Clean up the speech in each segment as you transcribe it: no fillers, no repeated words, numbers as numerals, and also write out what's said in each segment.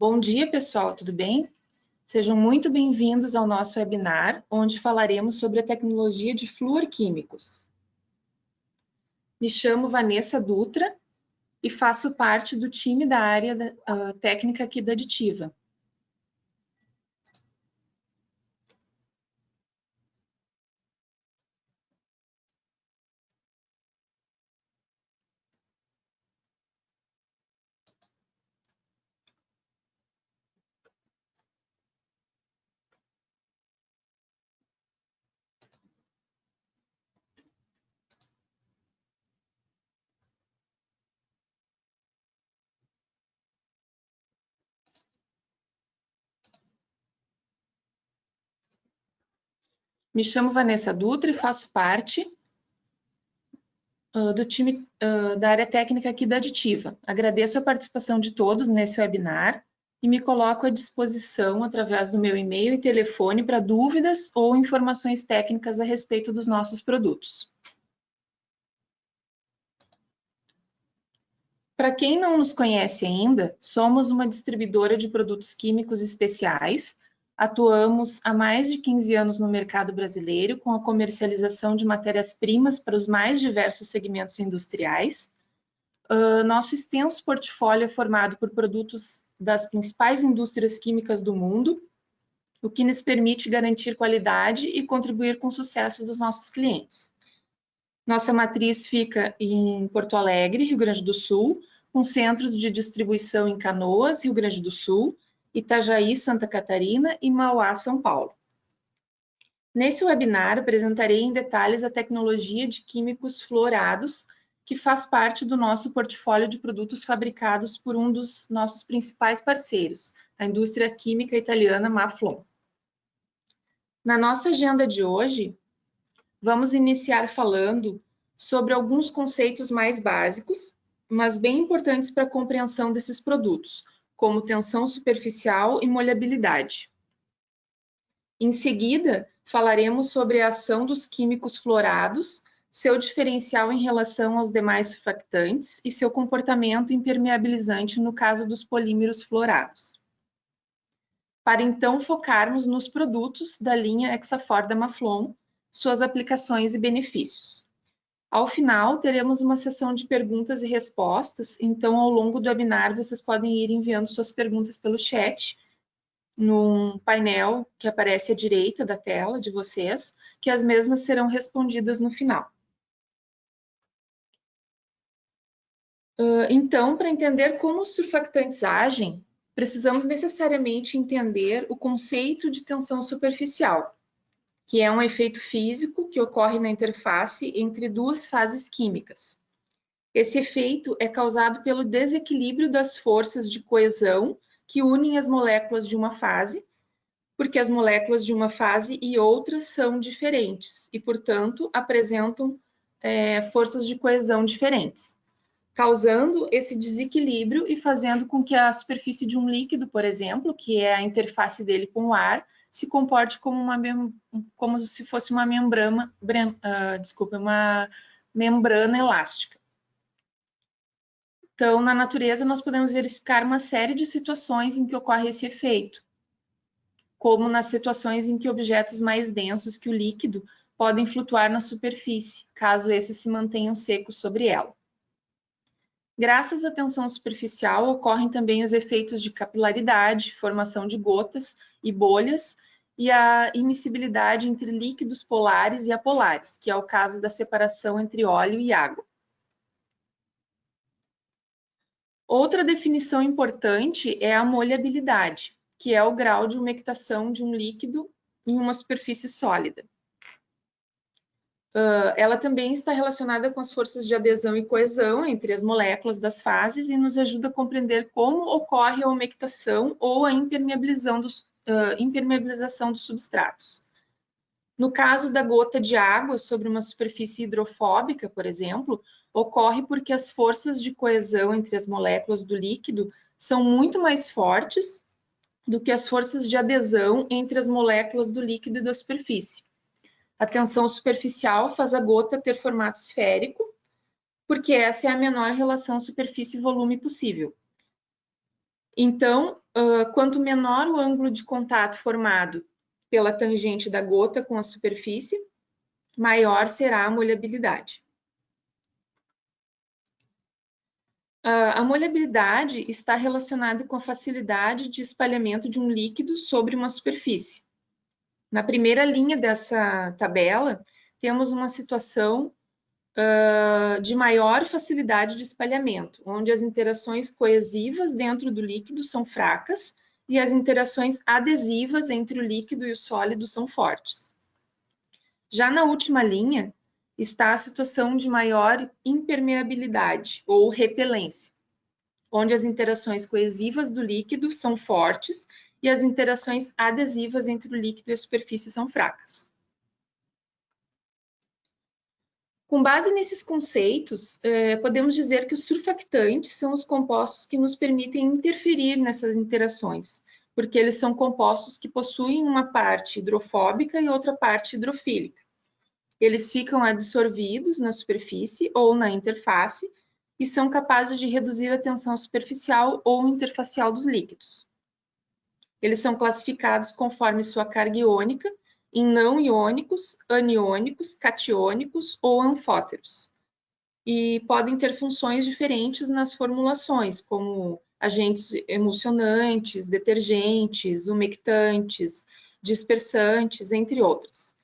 Bom dia, pessoal, tudo bem? Sejam muito bem-vindos ao nosso webinar, onde falaremos sobre a tecnologia de fluorquímicos. Me chamo Vanessa Dutra e faço parte do time da área técnica aqui da Aditiva. Me chamo Vanessa Dutra e faço parte do time da área técnica aqui da Aditiva. Agradeço a participação de todos nesse webinar e me coloco à disposição através do meu e-mail e telefone para dúvidas ou informações técnicas a respeito dos nossos produtos. Para quem não nos conhece ainda, somos uma distribuidora de produtos químicos especiais. Atuamos há mais de 15 anos no mercado brasileiro com a comercialização de matérias-primas para os mais diversos segmentos industriais. Nosso extenso portfólio é formado por produtos das principais indústrias químicas do mundo, o que nos permite garantir qualidade e contribuir com o sucesso dos nossos clientes. Nossa matriz fica em Porto Alegre, Rio Grande do Sul, com centros de distribuição em Canoas, Rio Grande do Sul, Itajaí, Santa Catarina e Mauá, São Paulo. Nesse webinar, apresentarei em detalhes a tecnologia de químicos fluorados, que faz parte do nosso portfólio de produtos fabricados por um dos nossos principais parceiros, a indústria química italiana Maflon. Na nossa agenda de hoje, vamos iniciar falando sobre alguns conceitos mais básicos, mas bem importantes para a compreensão desses produtos, como tensão superficial e molhabilidade. Em seguida, falaremos sobre a ação dos químicos fluorados, seu diferencial em relação aos demais surfactantes e seu comportamento impermeabilizante no caso dos polímeros fluorados. Para então focarmos nos produtos da linha Hexafor da Maflon, suas aplicações e benefícios. Ao final, teremos uma sessão de perguntas e respostas, então ao longo do webinar vocês podem ir enviando suas perguntas pelo chat, num painel que aparece à direita da tela de vocês, que as mesmas serão respondidas no final. Então, para entender como os surfactantes agem, precisamos necessariamente entender o conceito de tensão superficial, que é um efeito físico que ocorre na interface entre duas fases químicas. Esse efeito é causado pelo desequilíbrio das forças de coesão que unem as moléculas de uma fase, porque as moléculas de uma fase e outra são diferentes e, portanto, apresentam forças de coesão diferentes, causando esse desequilíbrio e fazendo com que a superfície de um líquido, por exemplo, que é a interface dele com o ar, se comporte como se fosse uma membrana elástica. Então, na natureza, nós podemos verificar uma série de situações em que ocorre esse efeito, como nas situações em que objetos mais densos que o líquido podem flutuar na superfície, caso esses se mantenham secos sobre ela. Graças à tensão superficial, ocorrem também os efeitos de capilaridade, formação de gotas e bolhas, e a immiscibilidade entre líquidos polares e apolares, que é o caso da separação entre óleo e água. Outra definição importante é a molhabilidade, que é o grau de umectação de um líquido em uma superfície sólida. Ela também está relacionada com as forças de adesão e coesão entre as moléculas das fases e nos ajuda a compreender como ocorre a umectação ou a impermeabilização dos substratos. No caso da gota de água sobre uma superfície hidrofóbica, por exemplo, ocorre porque as forças de coesão entre as moléculas do líquido são muito mais fortes do que as forças de adesão entre as moléculas do líquido e da superfície. A tensão superficial faz a gota ter formato esférico, porque essa é a menor relação superfície-volume possível. Então, Quanto menor o ângulo de contato formado pela tangente da gota com a superfície, maior será a molhabilidade. A molhabilidade está relacionada com a facilidade de espalhamento de um líquido sobre uma superfície. Na primeira linha dessa tabela, temos uma situação de maior facilidade de espalhamento, onde as interações coesivas dentro do líquido são fracas e as interações adesivas entre o líquido e o sólido são fortes. Já na última linha, está a situação de maior impermeabilidade ou repelência, onde as interações coesivas do líquido são fortes e as interações adesivas entre o líquido e a superfície são fracas. Com base nesses conceitos, podemos dizer que os surfactantes são os compostos que nos permitem interferir nessas interações, porque eles são compostos que possuem uma parte hidrofóbica e outra parte hidrofílica. Eles ficam adsorvidos na superfície ou na interface e são capazes de reduzir a tensão superficial ou interfacial dos líquidos. Eles são classificados conforme sua carga iônica em não iônicos, aniônicos, catiônicos ou anfóteros. E podem ter funções diferentes nas formulações, como agentes emulsionantes, detergentes, umectantes, dispersantes, entre outras.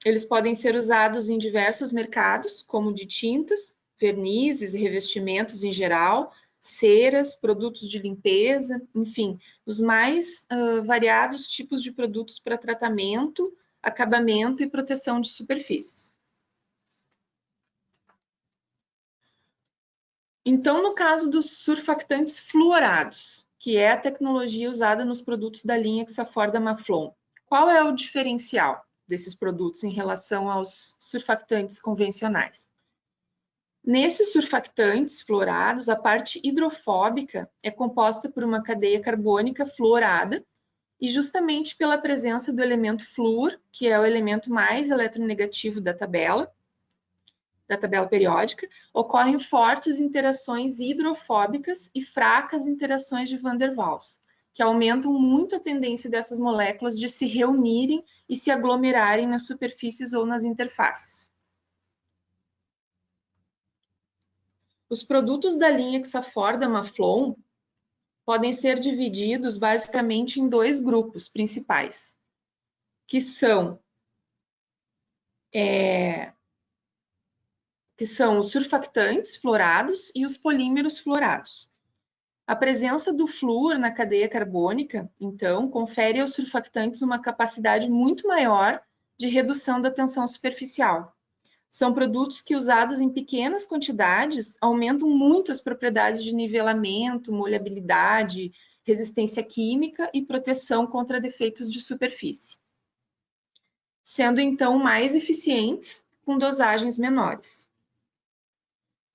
Eles podem ser usados em diversos mercados, como de tintas, vernizes e revestimentos em geral, ceras, produtos de limpeza, enfim, os mais variados tipos de produtos para tratamento, acabamento e proteção de superfícies. Então, no caso dos surfactantes fluorados, que é a tecnologia usada nos produtos da linha Hexafor da Maflon, qual é o diferencial desses produtos em relação aos surfactantes convencionais? Nesses surfactantes fluorados, a parte hidrofóbica é composta por uma cadeia carbônica fluorada e justamente pela presença do elemento flúor, que é o elemento mais eletronegativo da tabela periódica, ocorrem fortes interações hidrofóbicas e fracas interações de Van der Waals, que aumentam muito a tendência dessas moléculas de se reunirem e se aglomerarem nas superfícies ou nas interfaces. Os produtos da linha Hexafor da Maflon podem ser divididos basicamente em dois grupos principais, que são os surfactantes fluorados e os polímeros fluorados. A presença do flúor na cadeia carbônica, então, confere aos surfactantes uma capacidade muito maior de redução da tensão superficial. São produtos que, usados em pequenas quantidades, aumentam muito as propriedades de nivelamento, molhabilidade, resistência química e proteção contra defeitos de superfície, sendo então mais eficientes com dosagens menores.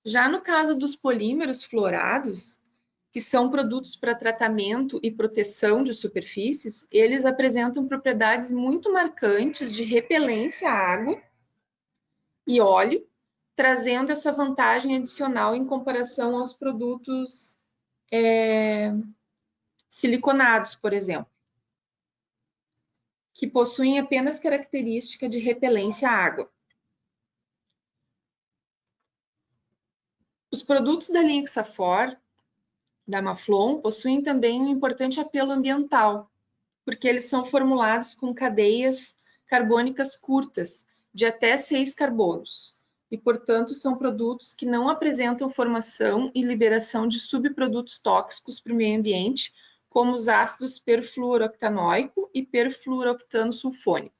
Já no caso dos polímeros fluorados, que são produtos para tratamento e proteção de superfícies, eles apresentam propriedades muito marcantes de repelência à água e óleo, trazendo essa vantagem adicional em comparação aos produtos siliconados, por exemplo, que possuem apenas característica de repelência à água. Os produtos da linha Hexafor, da Maflon, possuem também um importante apelo ambiental, porque eles são formulados com cadeias carbônicas curtas, de até 6 carbonos, e, portanto, são produtos que não apresentam formação e liberação de subprodutos tóxicos para o meio ambiente, como os ácidos perfluoroctanoico e perfluoroctano sulfônico.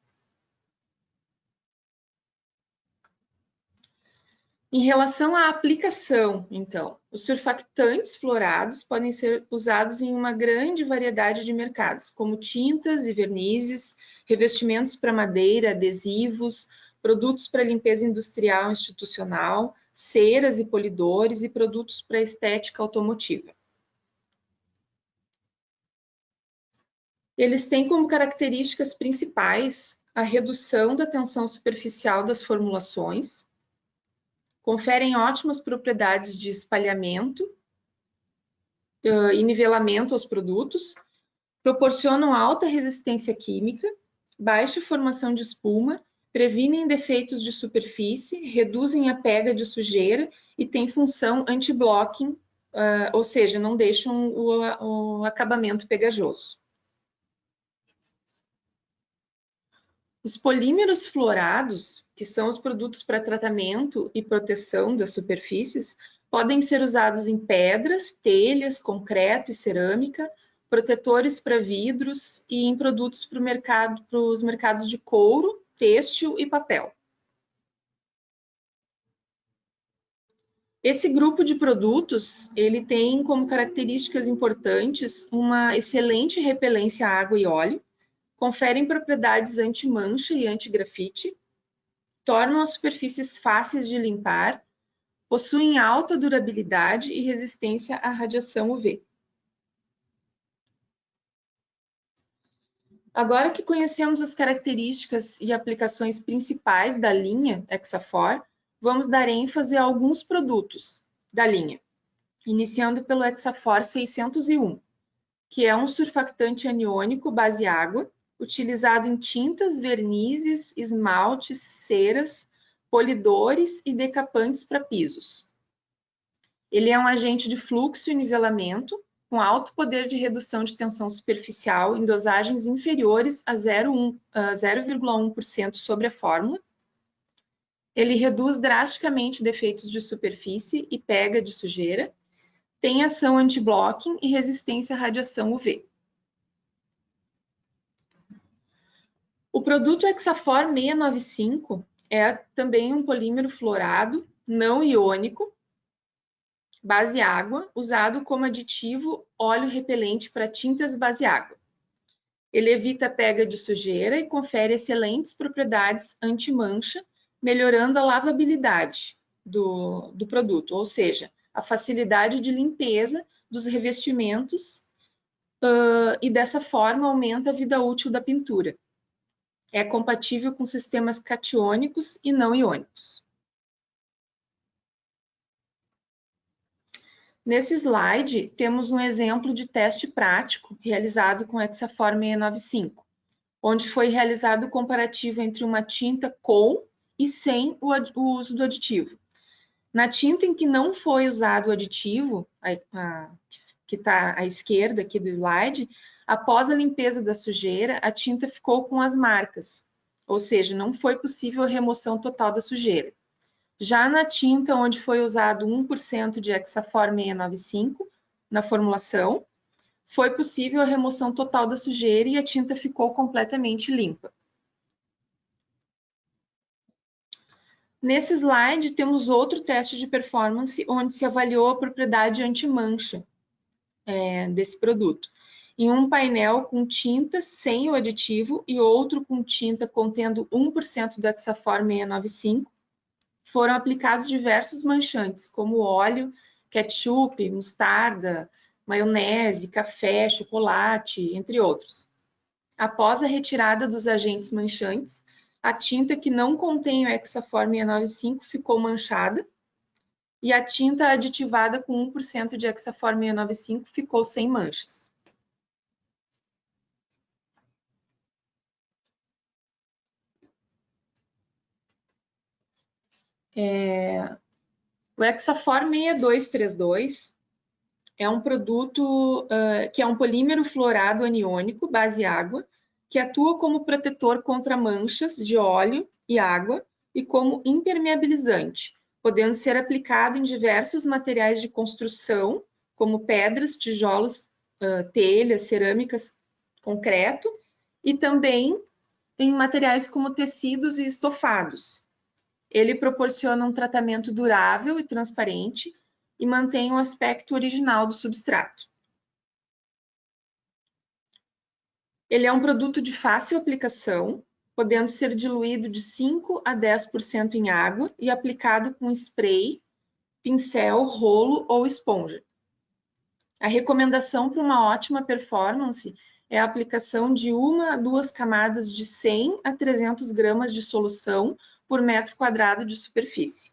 Em relação à aplicação, então, os surfactantes fluorados podem ser usados em uma grande variedade de mercados, como tintas e vernizes, revestimentos para madeira, adesivos, produtos para limpeza industrial institucional, ceras e polidores e produtos para estética automotiva. Eles têm como características principais a redução da tensão superficial das formulações, conferem ótimas propriedades de espalhamento e nivelamento aos produtos, proporcionam alta resistência química, baixa formação de espuma, previnem defeitos de superfície, reduzem a pega de sujeira e têm função anti-blocking, ou seja, não deixam o acabamento pegajoso. Os polímeros fluorados, que são os produtos para tratamento e proteção das superfícies, podem ser usados em pedras, telhas, concreto e cerâmica, protetores para vidros e em produtos para os mercados de couro, têxtil e papel. Esse grupo de produtos, ele tem como características importantes uma excelente repelência à água e óleo, conferem propriedades anti-mancha e anti-grafite, tornam as superfícies fáceis de limpar, possuem alta durabilidade e resistência à radiação UV. Agora que conhecemos as características e aplicações principais da linha Exafor, vamos dar ênfase a alguns produtos da linha, iniciando pelo Exafor 601, que é um surfactante aniônico base água, utilizado em tintas, vernizes, esmaltes, ceras, polidores e decapantes para pisos. Ele é um agente de fluxo e nivelamento, com alto poder de redução de tensão superficial em dosagens inferiores a 0,1% sobre a fórmula. Ele reduz drasticamente defeitos de superfície e pega de sujeira, tem ação anti-blocking e resistência à radiação UV. O produto Exafor 695 é também um polímero fluorado não iônico, base água, usado como aditivo óleo repelente para tintas base água. Ele evita a pega de sujeira e confere excelentes propriedades anti-mancha, melhorando a lavabilidade do produto, ou seja, a facilidade de limpeza dos revestimentos e dessa forma aumenta a vida útil da pintura. É compatível com sistemas catiônicos e não iônicos. Nesse slide, temos um exemplo de teste prático realizado com Exafor 695, onde foi realizado o comparativo entre uma tinta com e sem o uso do aditivo. Na tinta em que não foi usado o aditivo, que está à esquerda aqui do slide, após a limpeza da sujeira, a tinta ficou com as marcas, ou seja, não foi possível a remoção total da sujeira. Já na tinta onde foi usado 1% de Exafor 695 na formulação, foi possível a remoção total da sujeira e a tinta ficou completamente limpa. Nesse slide, temos outro teste de performance onde se avaliou a propriedade anti-mancha desse produto. Em um painel com tinta sem o aditivo e outro com tinta contendo 1% do Exafor 695, foram aplicados diversos manchantes, como óleo, ketchup, mostarda, maionese, café, chocolate, entre outros. Após a retirada dos agentes manchantes, a tinta que não contém o Exafor 695 ficou manchada e a tinta aditivada com 1% de Exafor 695 ficou sem manchas. O Exafor 6232 é um produto que é um polímero fluorado aniônico, base água, que atua como protetor contra manchas de óleo e água e como impermeabilizante, podendo ser aplicado em diversos materiais de construção, como pedras, tijolos, telhas, cerâmicas, concreto, e também em materiais como tecidos e estofados. Ele proporciona um tratamento durável e transparente e mantém o aspecto original do substrato. Ele é um produto de fácil aplicação, podendo ser diluído de 5 a 10% em água e aplicado com spray, pincel, rolo ou esponja. A recomendação para uma ótima performance é a aplicação de 1 a 2 camadas de 100 a 300 gramas de solução por metro quadrado de superfície.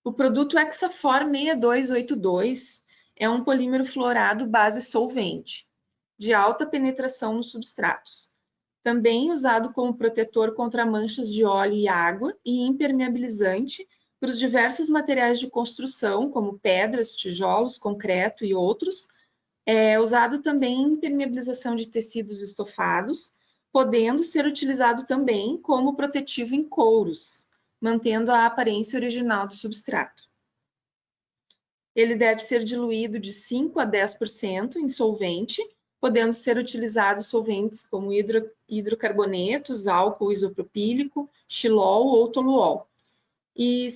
O produto Hexafor 6282 é um polímero fluorado base solvente, de alta penetração nos substratos. Também usado como protetor contra manchas de óleo e água e impermeabilizante para os diversos materiais de construção, como pedras, tijolos, concreto e outros. É usado também em impermeabilização de tecidos estofados, podendo ser utilizado também como protetivo em couros, mantendo a aparência original do substrato. Ele deve ser diluído de 5 a 10% em solvente, podendo ser utilizados solventes como hidrocarbonetos, álcool isopropílico, xilol ou toluol. E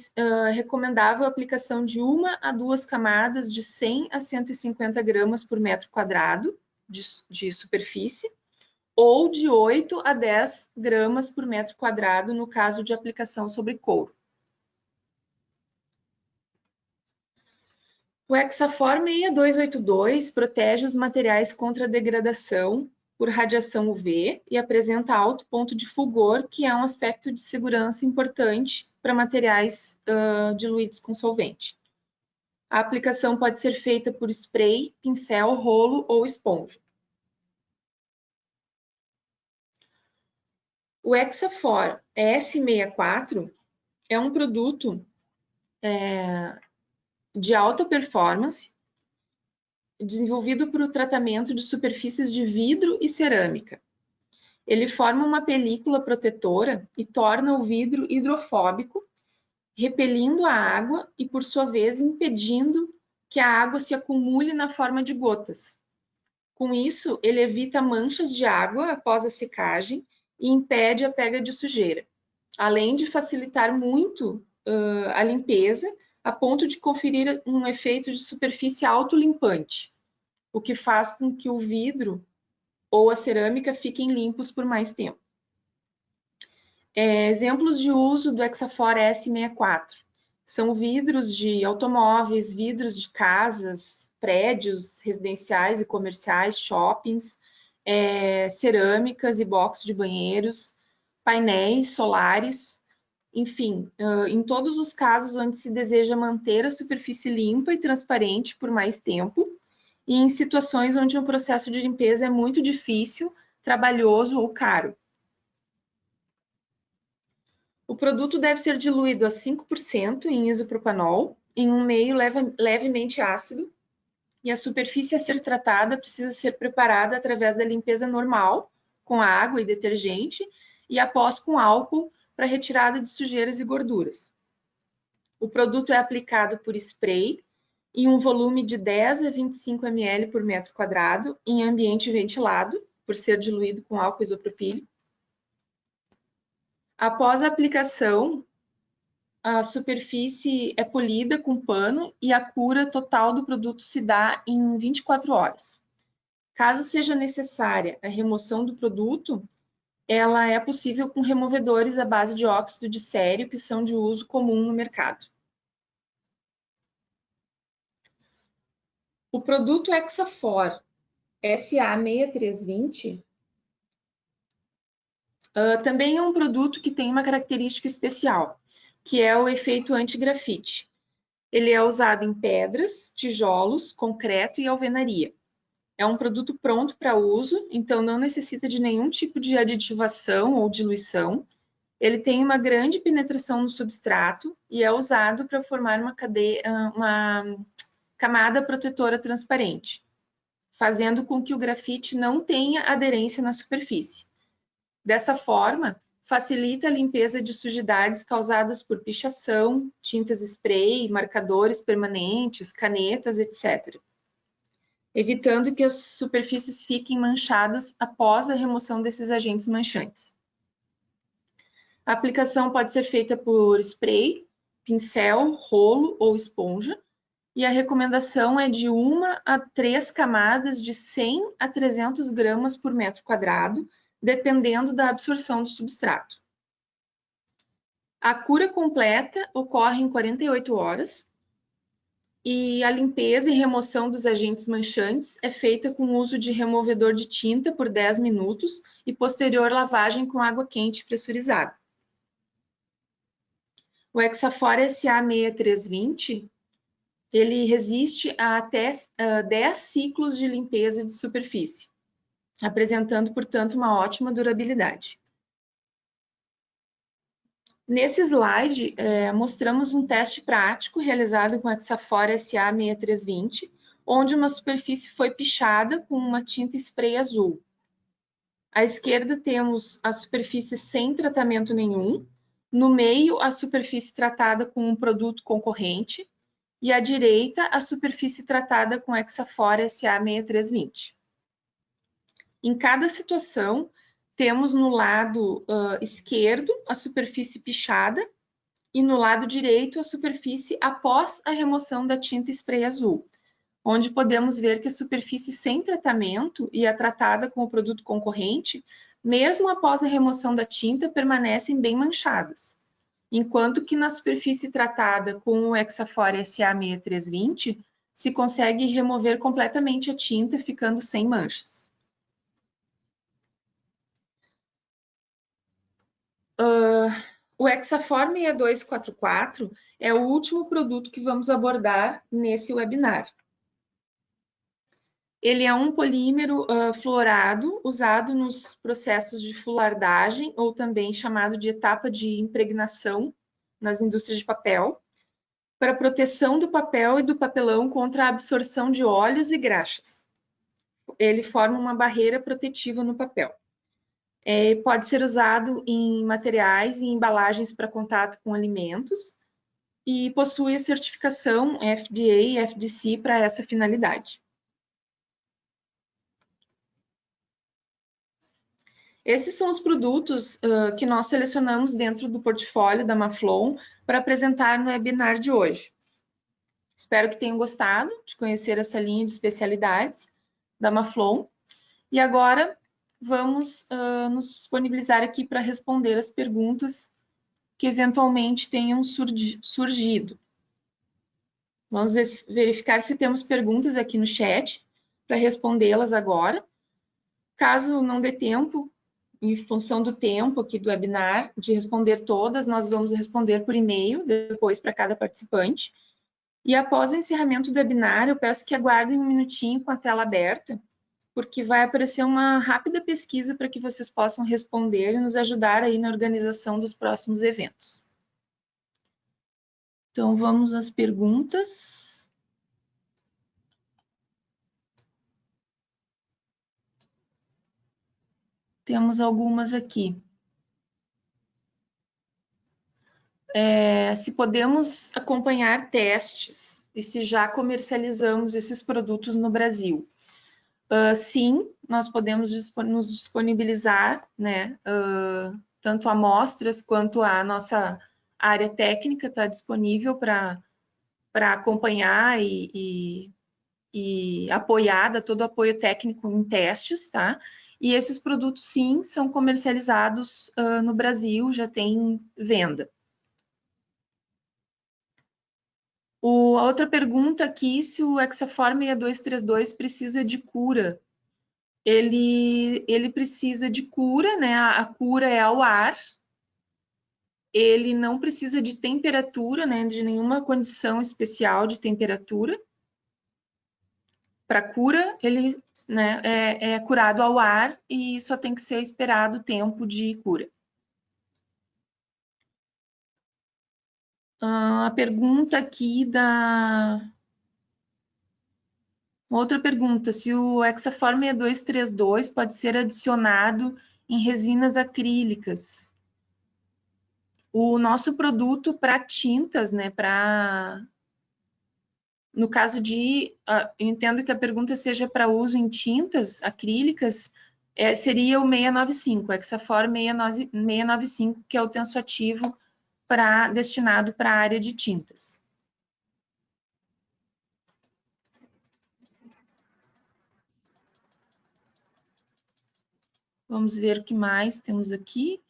recomendável a aplicação de 1 a 2 camadas de 100 a 150 gramas por metro quadrado de superfície, ou de 8 a 10 gramas por metro quadrado no caso de aplicação sobre couro. O Hexafor 6282 protege os materiais contra a degradação por radiação UV e apresenta alto ponto de fulgor, que é um aspecto de segurança importante para materiais diluídos com solvente. A aplicação pode ser feita por spray, pincel, rolo ou esponja. O Hexafor S64 é um produto de alta performance, desenvolvido para o tratamento de superfícies de vidro e cerâmica. Ele forma uma película protetora e torna o vidro hidrofóbico, repelindo a água e, por sua vez, impedindo que a água se acumule na forma de gotas. Com isso, ele evita manchas de água após a secagem e impede a pega de sujeira, além de facilitar muito a limpeza, a ponto de conferir um efeito de superfície autolimpante, o que faz com que o vidro ou a cerâmica fiquem limpos por mais tempo. Exemplos de uso do Hexafor S64 são vidros de automóveis, vidros de casas, prédios residenciais e comerciais, shoppings, cerâmicas e boxes de banheiros, painéis solares, enfim, em todos os casos onde se deseja manter a superfície limpa e transparente por mais tempo, e em situações onde o processo de limpeza é muito difícil, trabalhoso ou caro. O produto deve ser diluído a 5% em isopropanol, em um meio levemente ácido, e a superfície a ser tratada precisa ser preparada através da limpeza normal, com água e detergente, e após com álcool para retirada de sujeiras e gorduras. O produto é aplicado por spray em um volume de 10 a 25 ml por metro quadrado, em ambiente ventilado, por ser diluído com álcool isopropílico. Após a aplicação, a superfície é polida com pano e a cura total do produto se dá em 24 horas. Caso seja necessária a remoção do produto, ela é possível com removedores à base de óxido de cério, que são de uso comum no mercado. O produto Hexafor SA6320 também é um produto que tem uma característica especial, que é o efeito anti-grafite. Ele é usado em pedras, tijolos, concreto e alvenaria. É um produto pronto para uso, então não necessita de nenhum tipo de aditivação ou diluição. Ele tem uma grande penetração no substrato e é usado para formar uma camada protetora transparente, fazendo com que o grafite não tenha aderência na superfície. Dessa forma, facilita a limpeza de sujidades causadas por pichação, tintas spray, marcadores permanentes, canetas, etc., evitando que as superfícies fiquem manchadas após a remoção desses agentes manchantes. A aplicação pode ser feita por spray, pincel, rolo ou esponja, e a recomendação é de 1 a 3 camadas de 100 a 300 gramas por metro quadrado, dependendo da absorção do substrato. A cura completa ocorre em 48 horas e a limpeza e remoção dos agentes manchantes é feita com o uso de removedor de tinta por 10 minutos e posterior lavagem com água quente pressurizada. O Hexafor SA6320, ele resiste a até 10 ciclos de limpeza de superfície, apresentando, portanto, uma ótima durabilidade. Nesse slide, mostramos um teste prático realizado com o Hexafor SA6320, onde uma superfície foi pichada com uma tinta spray azul. À esquerda temos a superfície sem tratamento nenhum, no meio a superfície tratada com um produto concorrente e à direita a superfície tratada com Hexafor SA6320. Em cada situação, temos no lado esquerdo a superfície pichada e no lado direito a superfície após a remoção da tinta spray azul, onde podemos ver que a superfície sem tratamento e a tratada com o produto concorrente, mesmo após a remoção da tinta, permanecem bem manchadas, enquanto que na superfície tratada com o Hexafor SA6320 se consegue remover completamente a tinta, ficando sem manchas. O Hexafor 6244 é o último produto que vamos abordar nesse webinar. Ele é um polímero fluorado usado nos processos de fulardagem, ou também chamado de etapa de impregnação nas indústrias de papel, para proteção do papel e do papelão contra a absorção de óleos e graxas. Ele forma uma barreira protetiva no papel. Pode ser usado em materiais e embalagens para contato com alimentos e possui a certificação FDA e FDC para essa finalidade. Esses são os produtos que nós selecionamos dentro do portfólio da Maflon para apresentar no webinar de hoje. Espero que tenham gostado de conhecer essa linha de especialidades da Maflon. E agora vamos nos disponibilizar aqui para responder as perguntas que eventualmente tenham surgido. Vamos verificar se temos perguntas aqui no chat para respondê-las agora. Caso não dê tempo, em função do tempo aqui do webinar, de responder todas, nós vamos responder por e-mail, depois para cada participante. E após o encerramento do webinar, eu peço que aguardem um minutinho com a tela aberta, porque vai aparecer uma rápida pesquisa para que vocês possam responder e nos ajudar aí na organização dos próximos eventos. Então, vamos às perguntas. Temos algumas aqui. Se podemos acompanhar testes e se já comercializamos esses produtos no Brasil. Sim, nós podemos nos disponibilizar, né, tanto amostras quanto a nossa área técnica está disponível para acompanhar e apoiar, dar todo o apoio técnico em testes, tá? E esses produtos, sim, são comercializados no Brasil, já tem venda. A outra pergunta aqui, se o Hexafor 6232 precisa de cura. Ele precisa de cura, né? A cura é ao ar. Ele não precisa de temperatura, né? De nenhuma condição especial de temperatura. Para cura, ele, né, é curado ao ar e só tem que ser esperado o tempo de cura. A pergunta aqui Outra pergunta, se o Hexafor 6232 pode ser adicionado em resinas acrílicas. O nosso produto para tintas, né, no caso de, eu entendo que a pergunta seja para uso em tintas acrílicas, seria o 695, o Hexafor 695, que é o tensoativo destinado para a área de tintas. Vamos ver o que mais temos aqui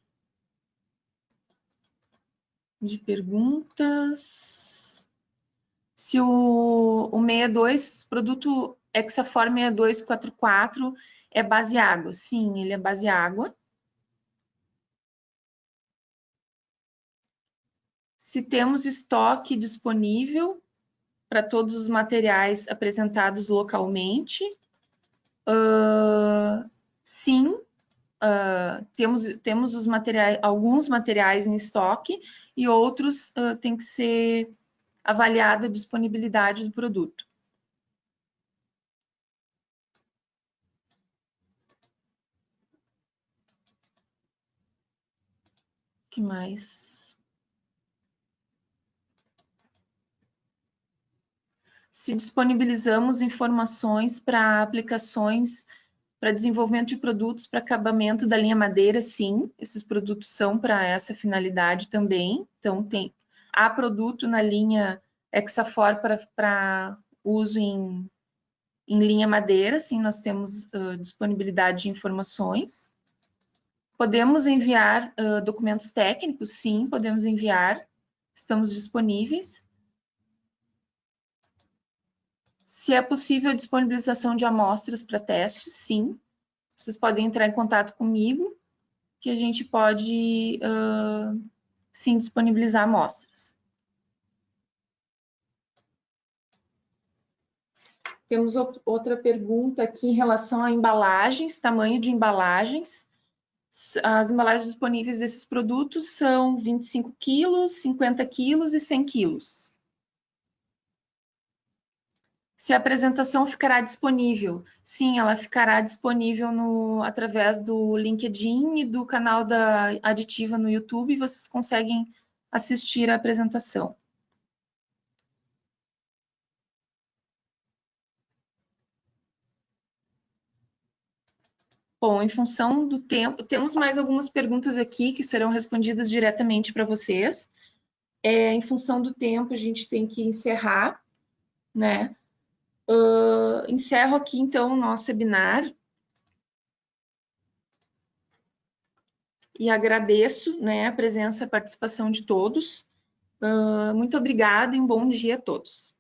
de perguntas. Se o 62, produto Hexafor 6244 é base água. Sim, ele é base água. Se temos estoque disponível para todos os materiais apresentados localmente. Sim, temos os materiais, alguns materiais em estoque e outros tem que ser avaliada a disponibilidade do produto. O que mais? Se disponibilizamos informações para aplicações para desenvolvimento de produtos para acabamento da linha madeira, sim, esses produtos são para essa finalidade também. Então, há produto na linha Exafor para uso em linha madeira, sim, nós temos disponibilidade de informações. Podemos enviar documentos técnicos, sim, podemos enviar, estamos disponíveis. Se é possível a disponibilização de amostras para testes, sim. Vocês podem entrar em contato comigo, que a gente pode, sim, disponibilizar amostras. Temos outra pergunta aqui em relação a embalagens, tamanho de embalagens. As embalagens disponíveis desses produtos são 25 quilos, 50 quilos e 100 quilos. Se a apresentação ficará disponível? Sim, ela ficará disponível através do LinkedIn e do canal da Aditiva no YouTube. Vocês conseguem assistir a apresentação. Bom, em função do tempo, temos mais algumas perguntas aqui que serão respondidas diretamente para vocês. Em função do tempo, a gente tem que encerrar, né? Encerro aqui, então, o nosso webinar. E agradeço, né, a presença e a participação de todos. Muito obrigada e um bom dia a todos.